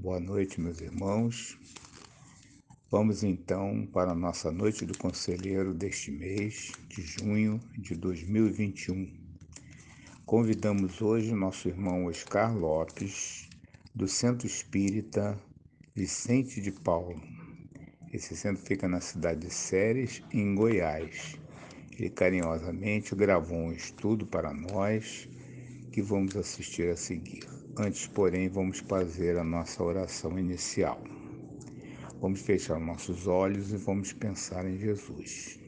Boa noite, meus irmãos. Vamos então para a nossa noite do conselheiro deste mês de junho de 2021. Convidamos hoje o nosso irmão Oscar Lopes, do Centro Espírita Vicente de Paulo. Esse centro fica na cidade de Ceres, em Goiás. Ele carinhosamente gravou um estudo para nós que vamos assistir a seguir. Antes, porém, vamos fazer a nossa oração inicial. Vamos fechar nossos olhos e vamos pensar em Jesus.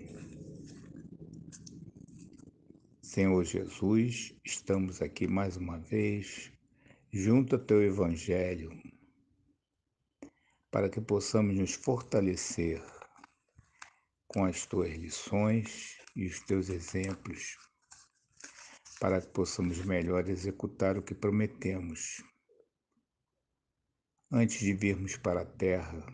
Senhor Jesus, estamos aqui mais uma vez, junto ao Teu Evangelho, para que possamos nos fortalecer com as Tuas lições e os Teus exemplos, para que possamos melhor executar o que prometemos. Antes de virmos para a Terra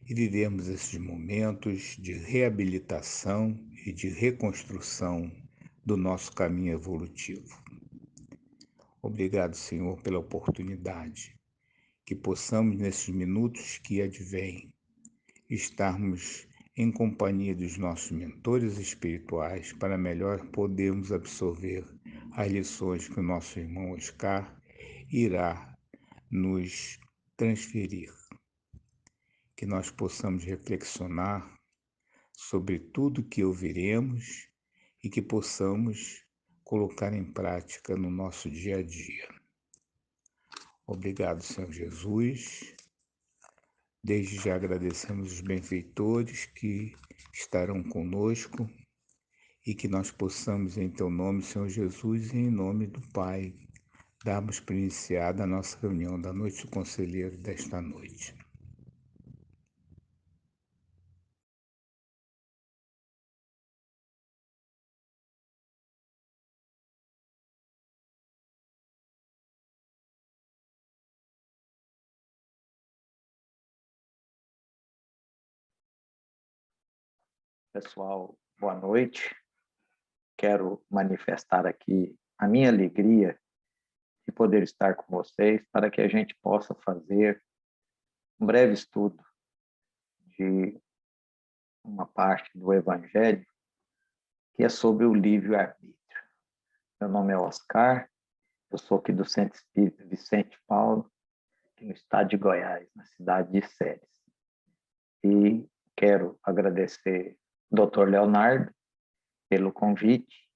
e vivermos esses momentos de reabilitação e de reconstrução do nosso caminho evolutivo. Obrigado, Senhor, pela oportunidade, que possamos, nesses minutos que advêm, estarmos em companhia dos nossos mentores espirituais para melhor podermos absorver as lições que o nosso irmão Oscar irá nos transferir. Que nós possamos reflexionar sobre tudo que ouviremos e que possamos colocar em prática no nosso dia a dia. Obrigado, Senhor Jesus. Desde já agradecemos os benfeitores que estarão conosco e que nós possamos, em Teu nome, Senhor Jesus, e em nome do Pai, darmos por iniciada a nossa reunião da noite do conselheiro desta noite. Pessoal, boa noite. Quero manifestar aqui a minha alegria de poder estar com vocês para que a gente possa fazer um breve estudo de uma parte do Evangelho que é sobre o livre-arbítrio. Meu nome é Oscar, eu sou aqui do Centro Espírita Vicente Paulo, aqui no estado de Goiás, na cidade de Ceres. E quero agradecer ao Dr. Leonardo pelo convite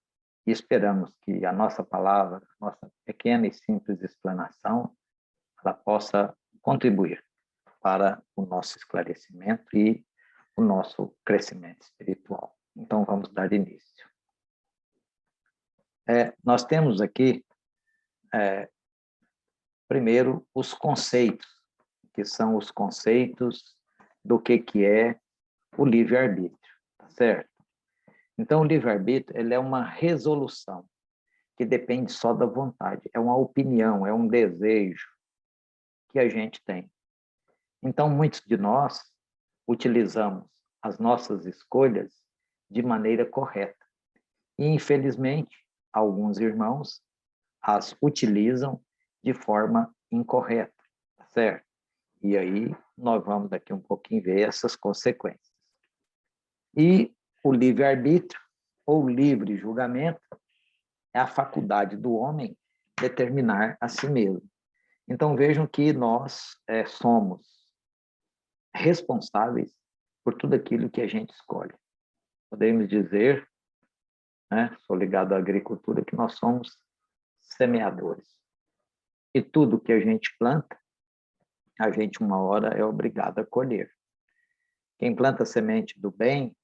e esperamos que a nossa palavra, a nossa pequena e simples explanação, ela possa contribuir para o nosso esclarecimento e o nosso crescimento espiritual. Então, vamos dar início. Nós temos aqui, primeiro, os conceitos, que são os conceitos do que é o livre-arbítrio, tá certo? Então, o livre-arbítrio ele é uma resolução que depende só da vontade, é uma opinião, é um desejo que a gente tem. Então, muitos de nós utilizamos as nossas escolhas de maneira correta. E, infelizmente, alguns irmãos as utilizam de forma incorreta, tá certo? E aí nós vamos daqui um pouquinho ver essas consequências. E o livre-arbítrio, ou livre julgamento, é a faculdade do homem determinar a si mesmo. Então, vejam que nós somos responsáveis por tudo aquilo que a gente escolhe. Podemos dizer, sou ligado à agricultura, que nós somos semeadores. E tudo que a gente planta, a gente uma hora é obrigado a colher. Quem planta semente do bem,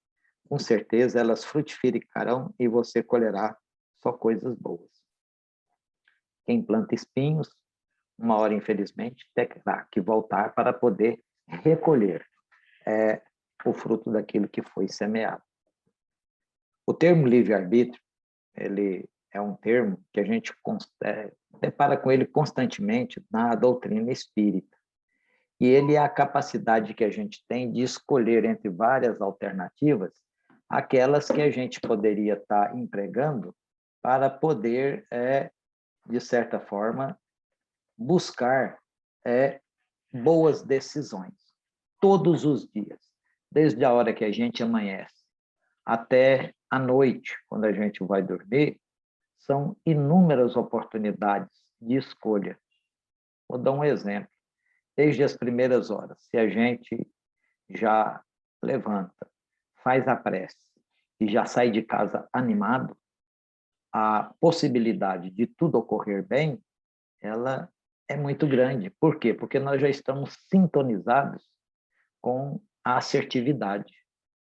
com certeza elas frutificarão e você colherá só coisas boas. Quem planta espinhos, uma hora, infelizmente, terá que voltar para poder recolher o fruto daquilo que foi semeado. O termo livre-arbítrio, ele é um termo que a gente depara com ele constantemente na doutrina espírita. E ele é a capacidade que a gente tem de escolher entre várias alternativas aquelas que a gente poderia estar empregando para poder, de certa forma, buscar boas decisões, todos os dias, desde a hora que a gente amanhece até a noite, quando a gente vai dormir, são inúmeras oportunidades de escolha. Vou dar um exemplo. Desde as primeiras horas, se a gente já levanta, faz a prece e já sai de casa animado, a possibilidade de tudo ocorrer bem, ela é muito grande. Por quê? Porque nós já estamos sintonizados com a assertividade,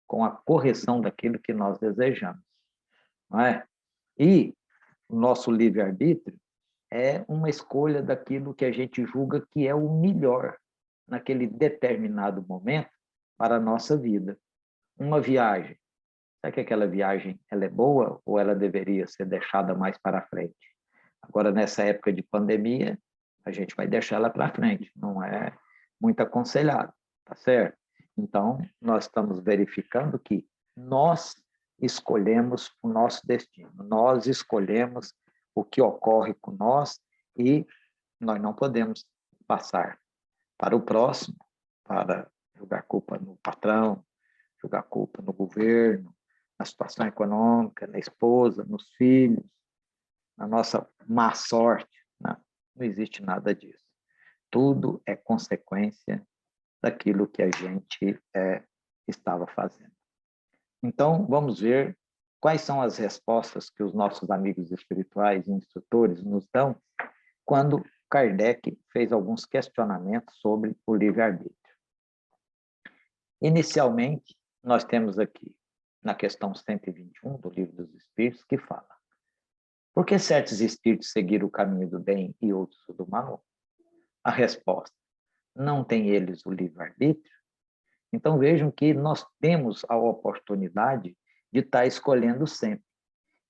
com a correção daquilo que nós desejamos, não é? E o nosso livre-arbítrio é uma escolha daquilo que a gente julga que é o melhor naquele determinado momento para a nossa vida. Uma viagem, será que aquela viagem ela é boa ou ela deveria ser deixada mais para frente? Agora, nessa época de pandemia, a gente vai deixar ela para frente, não é muito aconselhado, tá certo? Então, nós estamos verificando que nós escolhemos o nosso destino, nós escolhemos o que ocorre com nós e nós não podemos passar para o próximo, para jogar culpa no patrão, jogar culpa no governo, na situação econômica, na esposa, nos filhos, na nossa má sorte. Não existe nada disso. Tudo é consequência daquilo que a gente estava fazendo. Então, vamos ver quais são as respostas que os nossos amigos espirituais e instrutores nos dão quando Kardec fez alguns questionamentos sobre o livre-arbítrio. Inicialmente, nós temos aqui, na questão 121 do Livro dos Espíritos, que fala: por que certos espíritos seguiram o caminho do bem e outros o do mal? A resposta: não têm eles o livre-arbítrio? Então vejam que nós temos a oportunidade de estar escolhendo sempre.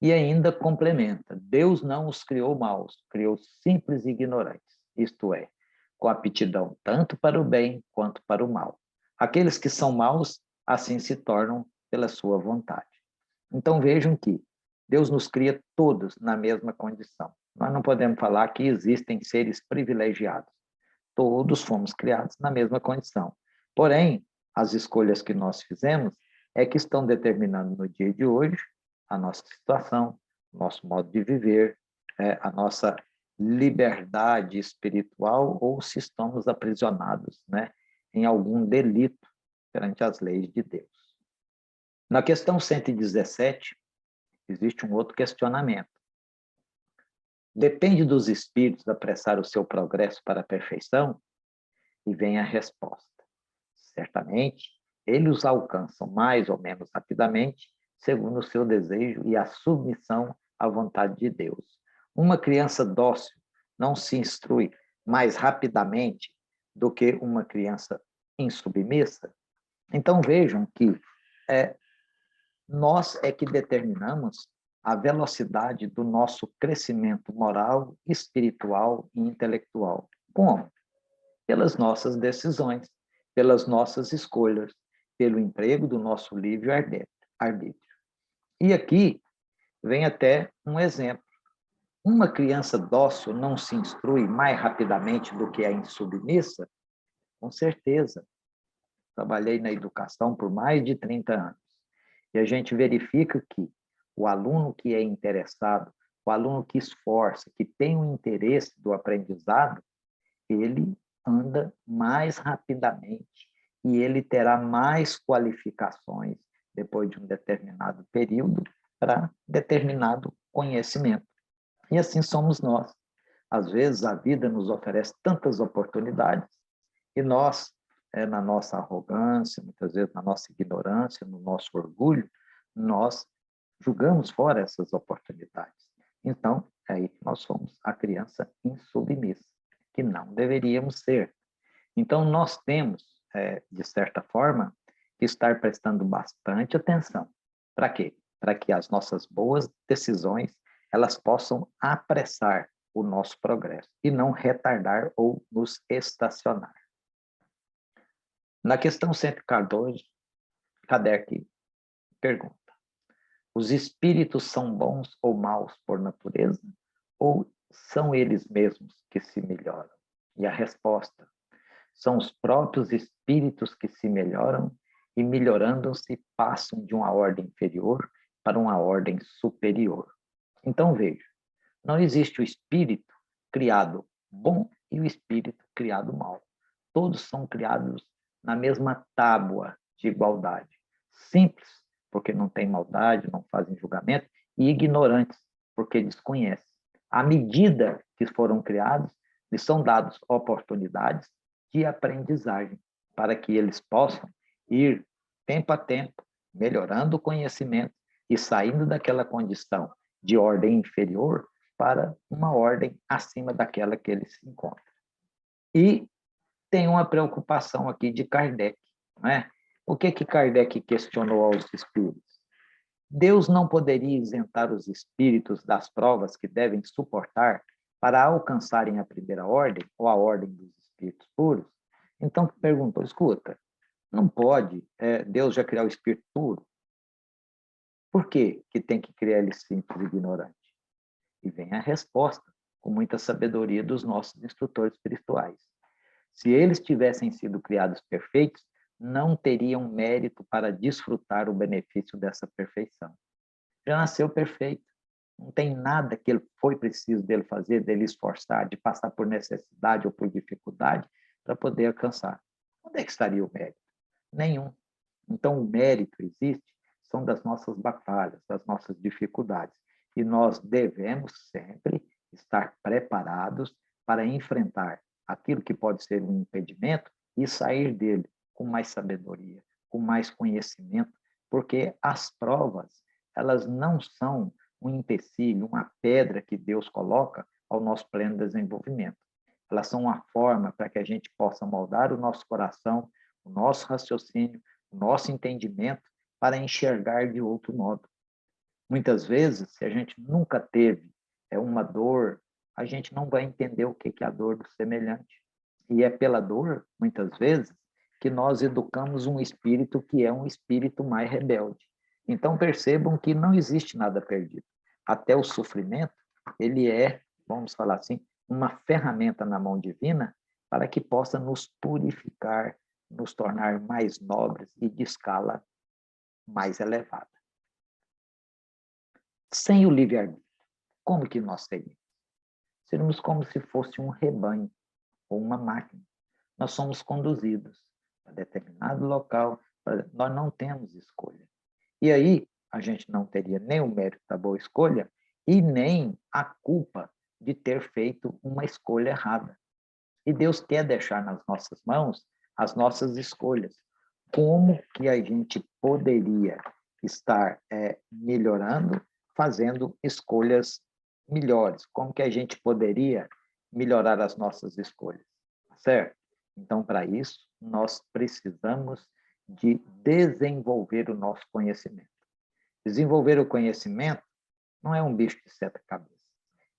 E ainda complementa: Deus não os criou maus, criou simples e ignorantes, isto é, com aptidão tanto para o bem quanto para o mal. Aqueles que são maus, assim se tornam pela sua vontade. Então vejam que Deus nos cria todos na mesma condição. Nós não podemos falar que existem seres privilegiados. Todos fomos criados na mesma condição. Porém, as escolhas que nós fizemos é que estão determinando no dia de hoje a nossa situação, nosso modo de viver, a nossa liberdade espiritual ou se estamos aprisionados, né, em algum delito perante as leis de Deus. Na questão 117, existe um outro questionamento. Depende dos espíritos apressar o seu progresso para a perfeição? E vem a resposta. Certamente, eles os alcançam mais ou menos rapidamente, segundo o seu desejo e a submissão à vontade de Deus. Uma criança dócil não se instrui mais rapidamente do que uma criança insubmissa? Então, vejam que nós é que determinamos a velocidade do nosso crescimento moral, espiritual e intelectual. Como? Pelas nossas decisões, pelas nossas escolhas, pelo emprego do nosso livre-arbítrio. E aqui vem até um exemplo. Uma criança dócil não se instrui mais rapidamente do que a insubmissa? Com certeza. Trabalhei na educação por mais de 30 anos. E a gente verifica que o aluno que é interessado, o aluno que esforça, que tem o interesse do aprendizado, ele anda mais rapidamente e ele terá mais qualificações depois de um determinado período para determinado conhecimento. E assim somos nós. Às vezes a vida nos oferece tantas oportunidades e nós, na nossa arrogância, muitas vezes na nossa ignorância, no nosso orgulho, nós jogamos fora essas oportunidades. Então, é aí que nós somos a criança insubmissa, que não deveríamos ser. Então, nós temos, de certa forma, que estar prestando bastante atenção. Para quê? Para que as nossas boas decisões elas possam apressar o nosso progresso e não retardar ou nos estacionar. Na questão 114, Kardec pergunta: os espíritos são bons ou maus por natureza? Ou são eles mesmos que se melhoram? E a resposta: São os próprios espíritos que se melhoram e, melhorando-se, passam de uma ordem inferior para uma ordem superior. Então, veja, não existe o espírito criado bom e o espírito criado mal. Todos são criados na mesma tábua de igualdade. Simples, porque não tem maldade, não fazem julgamento, e ignorantes, porque desconhecem. À medida que foram criados, lhes são dadas oportunidades de aprendizagem, para que eles possam ir, tempo a tempo, melhorando o conhecimento e saindo daquela condição de ordem inferior para uma ordem acima daquela que eles se encontram. E tem uma preocupação aqui de Kardec, né? O que Kardec questionou aos espíritos? Deus não poderia isentar os espíritos das provas que devem suportar para alcançarem a primeira ordem, ou a ordem dos espíritos puros? Então, perguntou, escuta, não pode, Deus já criou o espírito puro? Por que tem que criar ele simples e ignorante? E vem a resposta, com muita sabedoria dos nossos instrutores espirituais. Se eles tivessem sido criados perfeitos, não teriam mérito para desfrutar o benefício dessa perfeição. Já nasceu perfeito. Não tem nada que ele foi preciso dele fazer, dele esforçar, de passar por necessidade ou por dificuldade para poder alcançar. Onde é que estaria o mérito? Nenhum. Então, o mérito existe, são das nossas batalhas, das nossas dificuldades. E nós devemos sempre estar preparados para enfrentar aquilo que pode ser um impedimento e sair dele com mais sabedoria, com mais conhecimento, porque as provas, elas não são um empecilho, uma pedra que Deus coloca ao nosso pleno desenvolvimento. Elas são uma forma para que a gente possa moldar o nosso coração, o nosso raciocínio, o nosso entendimento para enxergar de outro modo. Muitas vezes, se a gente nunca teve uma dor, a gente não vai entender o que é a dor do semelhante. E é pela dor, muitas vezes, que nós educamos um espírito que é um espírito mais rebelde. Então, percebam que não existe nada perdido. Até o sofrimento, ele é, vamos falar assim, uma ferramenta na mão divina para que possa nos purificar, nos tornar mais nobres e de escala mais elevada. Sem o livre-arbítrio, como que nós seríamos? Seríamos como se fosse um rebanho ou uma máquina. Nós somos conduzidos a determinado local, nós não temos escolha. E aí, a gente não teria nem o mérito da boa escolha e nem a culpa de ter feito uma escolha errada. E Deus quer deixar nas nossas mãos as nossas escolhas. Como que a gente poderia estar melhorando, fazendo escolhas melhores? Como que a gente poderia melhorar as nossas escolhas? Certo? Então, para isso, nós precisamos de desenvolver o nosso conhecimento. Desenvolver o conhecimento não é um bicho de sete cabeças.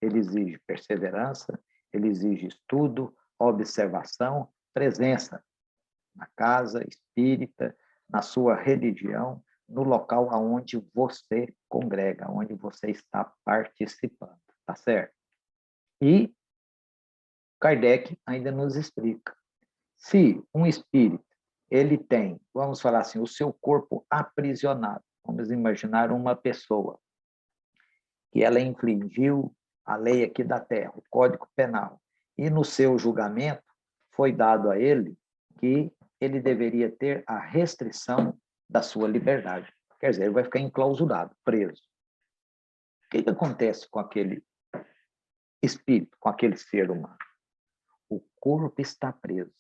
Ele exige perseverança, ele exige estudo, observação, presença na casa espírita, na sua religião, no local aonde você congrega, onde você está participando, tá certo? E Kardec ainda nos explica. Se um espírito, ele tem, vamos falar assim, o seu corpo aprisionado, vamos imaginar uma pessoa que ela infringiu a lei aqui da Terra, o Código Penal, e no seu julgamento foi dado a ele que ele deveria ter a restrição da sua liberdade. Quer dizer, ele vai ficar enclausurado, preso. O que acontece com aquele espírito, com aquele ser humano? O corpo está preso,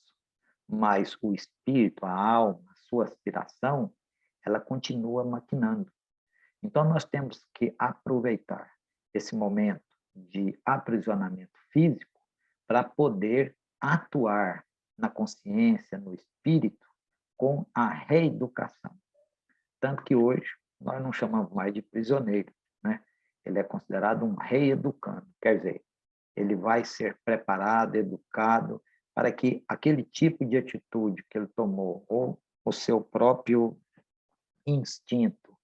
mas o espírito, a alma, a sua aspiração, ela continua maquinando. Então, nós temos que aproveitar esse momento de aprisionamento físico para poder atuar na consciência, no espírito, com a reeducação. Tanto que hoje nós não chamamos mais de prisioneiro, né? Ele é considerado um reeducando, quer dizer, ele vai ser preparado, educado, para que aquele tipo de atitude que ele tomou, ou o seu próprio instinto,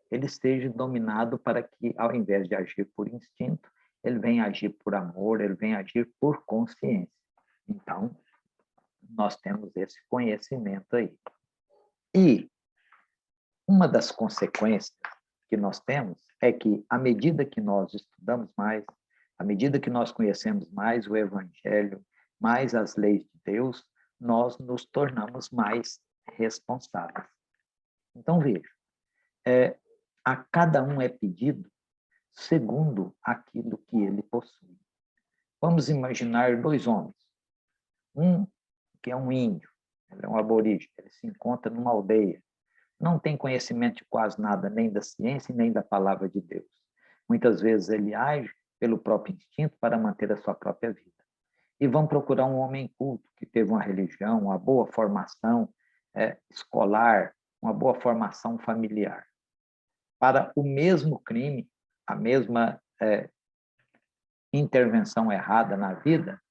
ele esteja dominado para que, ao invés de agir por instinto, ele venha agir por amor, ele venha agir por consciência. Então, nós temos esse conhecimento aí. E uma das consequências que nós temos é que, à medida que nós estudamos mais, à medida que nós conhecemos mais o Evangelho, mais as leis de Deus, nós nos tornamos mais responsáveis. Então, veja, a cada um é pedido segundo aquilo que ele possui. Vamos imaginar dois homens. Um que é um índio, ele é um aborígene, ele se encontra numa aldeia, não tem conhecimento de quase nada, nem da ciência, nem da palavra de Deus. Muitas vezes ele age pelo próprio instinto para manter a sua própria vida. E vão procurar um homem culto, que teve uma religião, uma boa formação escolar, uma boa formação familiar. Para o mesmo crime, a mesma intervenção errada na vida,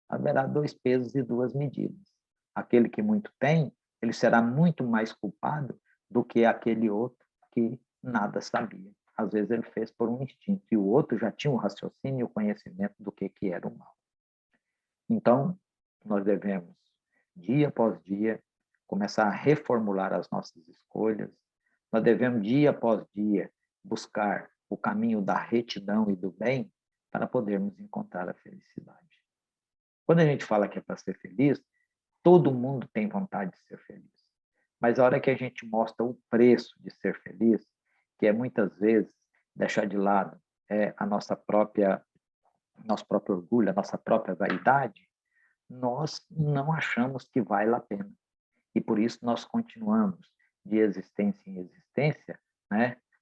haverá dois pesos e duas medidas. Aquele que muito tem, ele será muito mais culpado do que aquele outro que nada sabia. Às vezes ele fez por um instinto, e o outro já tinha o raciocínio e o conhecimento do que era o mal. Então, nós devemos, dia após dia, começar a reformular as nossas escolhas. Nós devemos, dia após dia, buscar o caminho da retidão e do bem para podermos encontrar a felicidade. Quando a gente fala que é para ser feliz, todo mundo tem vontade de ser feliz. Mas a hora que a gente mostra o preço de ser feliz, que é muitas vezes deixar de lado a nosso próprio orgulho, a nossa própria vaidade, nós não achamos que vale a pena. E por isso nós continuamos de existência em existência,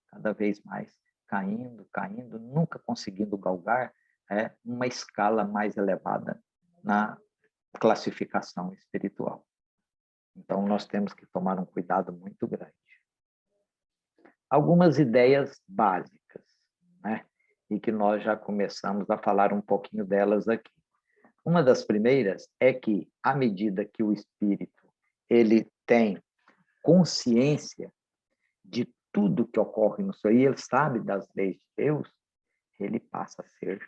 cada vez mais caindo, nunca conseguindo galgar uma escala mais elevada na classificação espiritual. Então, nós temos que tomar um cuidado muito grande. Algumas ideias básicas, e que nós já começamos a falar um pouquinho delas aqui. Uma das primeiras é que, à medida que o espírito ele tem consciência de tudo que ocorre no seu, e ele sabe das leis de Deus, ele passa a ser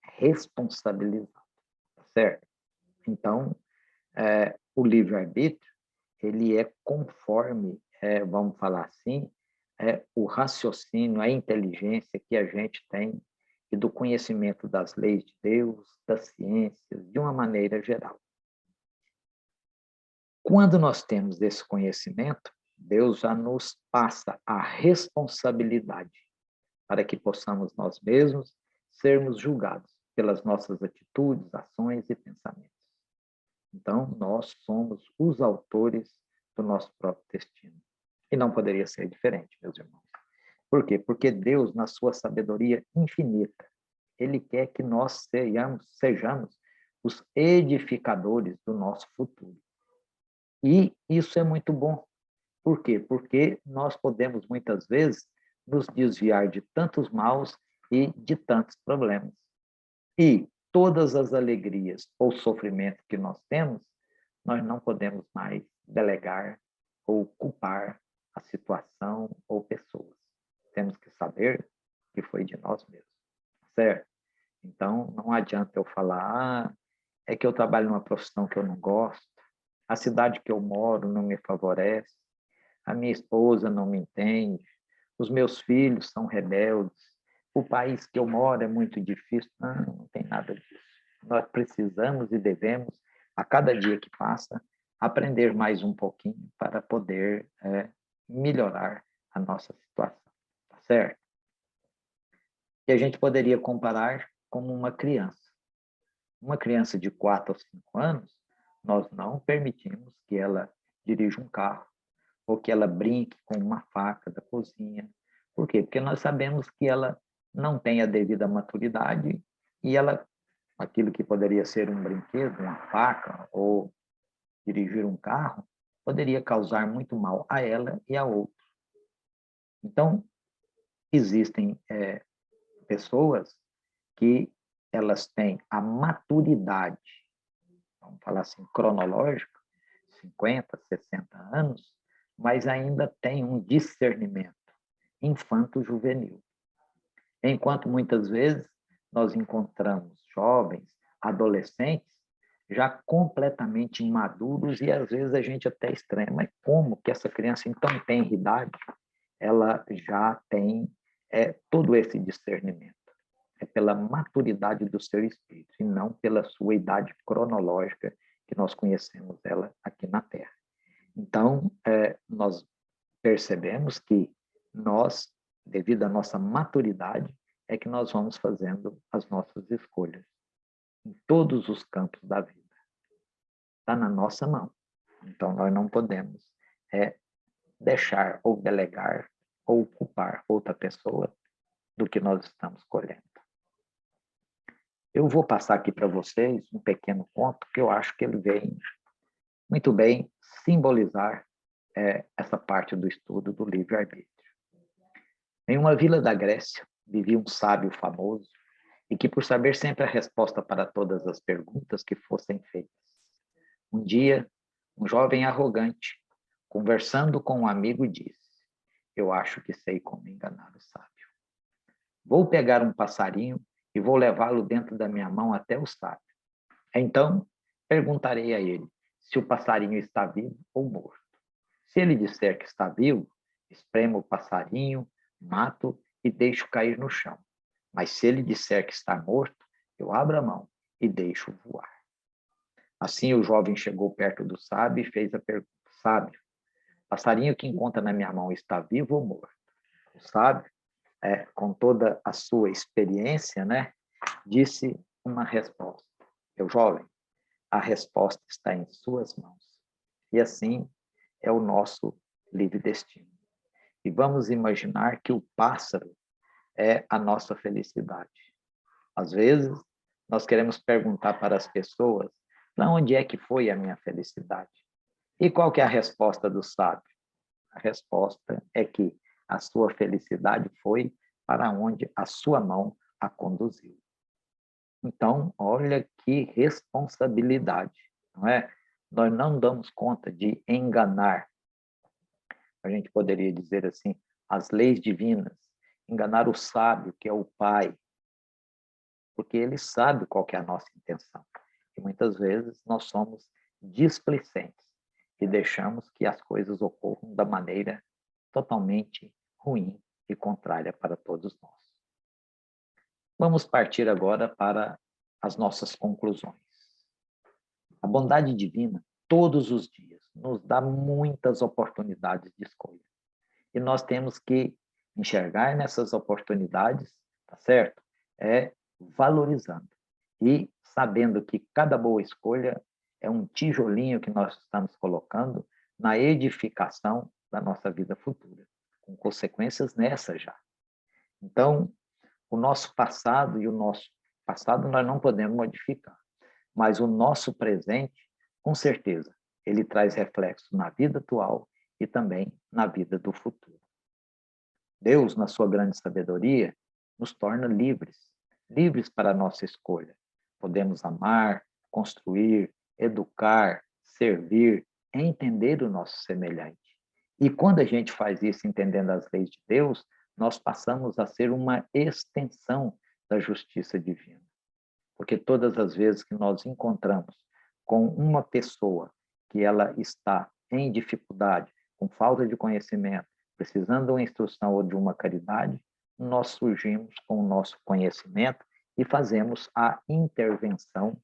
responsabilizado, certo? Então, o livre-arbítrio, ele é conforme, vamos falar assim, o raciocínio, a inteligência que a gente tem e do conhecimento das leis de Deus, das ciências, de uma maneira geral. Quando nós temos esse conhecimento, Deus já nos passa a responsabilidade para que possamos nós mesmos sermos julgados pelas nossas atitudes, ações e pensamentos. Então, nós somos os autores do nosso próprio destino. E não poderia ser diferente, meus irmãos. Por quê? Porque Deus, na sua sabedoria infinita, Ele quer que nós sejamos os edificadores do nosso futuro. E isso é muito bom. Por quê? Porque nós podemos, muitas vezes, nos desviar de tantos maus e de tantos problemas. E todas as alegrias ou sofrimento que nós temos, nós não podemos mais delegar ou culpar a situação ou pessoas. Temos que saber que foi de nós mesmos, certo? Então, não adianta eu falar, é que eu trabalho numa profissão que eu não gosto, a cidade que eu moro não me favorece, a minha esposa não me entende, os meus filhos são rebeldes, o país que eu moro é muito difícil. Não tem nada disso. Nós precisamos e devemos, a cada dia que passa, aprender mais um pouquinho para poder melhorar a nossa situação, tá certo? E a gente poderia comparar como uma criança. Uma criança de 4 ou 5 anos, nós não permitimos que ela dirija um carro, ou que ela brinque com uma faca da cozinha. Por quê? Porque nós sabemos que ela não tem a devida maturidade e ela, aquilo que poderia ser um brinquedo, uma faca ou dirigir um carro, poderia causar muito mal a ela e a outros. Então, existem pessoas que elas têm a maturidade, vamos falar assim, cronológica, 50, 60 anos, mas ainda tem um discernimento infanto-juvenil. Enquanto muitas vezes nós encontramos jovens, adolescentes, já completamente maduros, e às vezes a gente até estranha, mas como que essa criança em tão tenra idade, ela já tem todo esse discernimento? É pela maturidade do seu espírito, e não pela sua idade cronológica que nós conhecemos ela aqui na Terra. Então, nós percebemos que nós, devido à nossa maturidade, é que nós vamos fazendo as nossas escolhas em todos os campos da vida. Está na nossa mão. Então, nós não podemos deixar ou delegar ou culpar outra pessoa do que nós estamos colhendo. Eu vou passar aqui para vocês um pequeno conto que eu acho que ele vem muito bem simbolizar essa parte do estudo do livre-arbítrio. Em uma vila da Grécia, vivia um sábio famoso e que, por saber sempre a resposta para todas as perguntas que fossem feitas. Um dia, um jovem arrogante, conversando com um amigo, disse: eu acho que sei como enganar o sábio. Vou pegar um passarinho e vou levá-lo dentro da minha mão até o sábio. Então, perguntarei a ele se o passarinho está vivo ou morto. Se ele disser que está vivo, espremo o passarinho, mato e deixo cair no chão. Mas se ele disser que está morto, eu abro a mão e deixo voar. Assim o jovem chegou perto do sábio e fez a pergunta: sábio, passarinho que encontra na minha mão está vivo ou morto? O sábio, com toda a sua experiência, disse uma resposta: meu jovem, a resposta está em suas mãos. E assim é o nosso livre destino. E vamos imaginar que o pássaro é a nossa felicidade. Às vezes, nós queremos perguntar para as pessoas: para onde é que foi a minha felicidade? E qual que é a resposta do sábio? A resposta é que a sua felicidade foi para onde a sua mão a conduziu. Então, olha que responsabilidade, não é? Nós não damos conta de enganar, a gente poderia dizer assim, as leis divinas, enganar o sábio, que é o pai, porque ele sabe qual que é a nossa intenção. E muitas vezes nós somos displicentes e deixamos que as coisas ocorram da maneira totalmente ruim e contrária para todos nós. Vamos partir agora para as nossas conclusões. A bondade divina, todos os dias, nos dá muitas oportunidades de escolha. E nós temos que enxergar nessas oportunidades, tá certo? Valorizando e sabendo que cada boa escolha é um tijolinho que nós estamos colocando na edificação da nossa vida futura, com consequências nessa já. Então, o nosso passado nós não podemos modificar, mas o nosso presente, com certeza, ele traz reflexo na vida atual e também na vida do futuro. Deus, na sua grande sabedoria, nos torna livres para a nossa escolha. Podemos amar, construir, educar, servir, entender o nosso semelhante. E quando a gente faz isso entendendo as leis de Deus, nós passamos a ser uma extensão da justiça divina. Porque todas as vezes que nós encontramos com uma pessoa que ela está em dificuldade, com falta de conhecimento, precisando de uma instrução ou de uma caridade, nós surgimos com o nosso conhecimento e fazemos a intervenção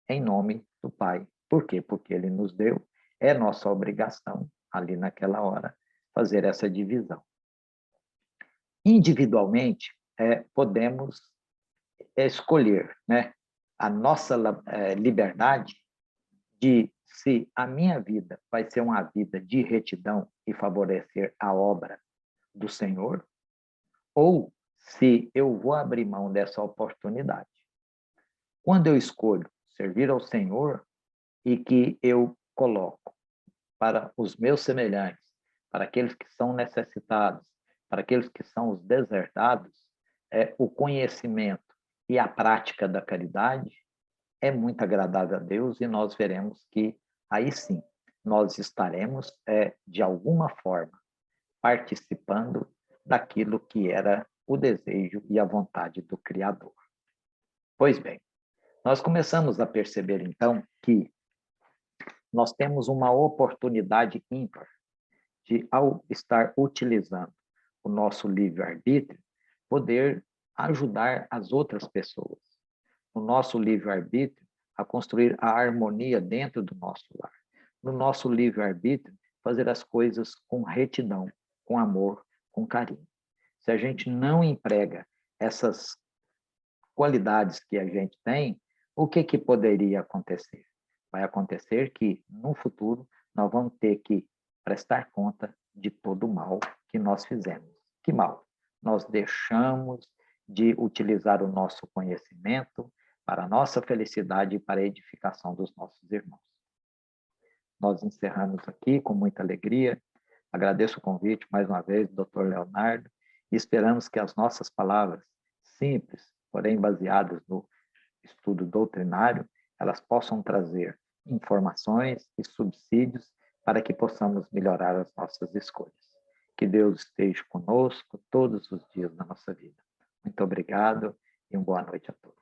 em nome do Pai. Por quê? Porque Ele nos deu, é nossa obrigação, ali naquela hora, fazer essa divisão. Individualmente, podemos escolher, a nossa liberdade de se a minha vida vai ser uma vida de retidão e favorecer a obra do Senhor, ou se eu vou abrir mão dessa oportunidade. Quando eu escolho servir ao Senhor e que eu coloco para os meus semelhantes, para aqueles que são necessitados, para aqueles que são os deserdados, o conhecimento e a prática da caridade é muito agradável a Deus, e nós veremos que aí sim nós estaremos, de alguma forma, participando daquilo que era o desejo e a vontade do Criador. Pois bem, Nós começamos a perceber, então, que nós temos uma oportunidade ímpar de, ao estar utilizando o nosso livre-arbítrio, poder ajudar as outras pessoas. O nosso livre-arbítrio a construir a harmonia dentro do nosso lar. No nosso livre-arbítrio, fazer as coisas com retidão, com amor, com carinho. Se a gente não emprega essas qualidades que a gente tem, o que, que poderia acontecer? Vai acontecer que, no futuro, nós vamos ter que prestar conta de todo o mal que nós fizemos. Que mal? Nós deixamos de utilizar o nosso conhecimento para a nossa felicidade e para a edificação dos nossos irmãos. Nós encerramos aqui com muita alegria. Agradeço o convite mais uma vez, doutor Leonardo, e esperamos que as nossas palavras simples, porém baseadas no estudo doutrinário, elas possam trazer informações e subsídios para que possamos melhorar as nossas escolhas. Que Deus esteja conosco todos os dias da nossa vida. Muito obrigado e uma boa noite a todos.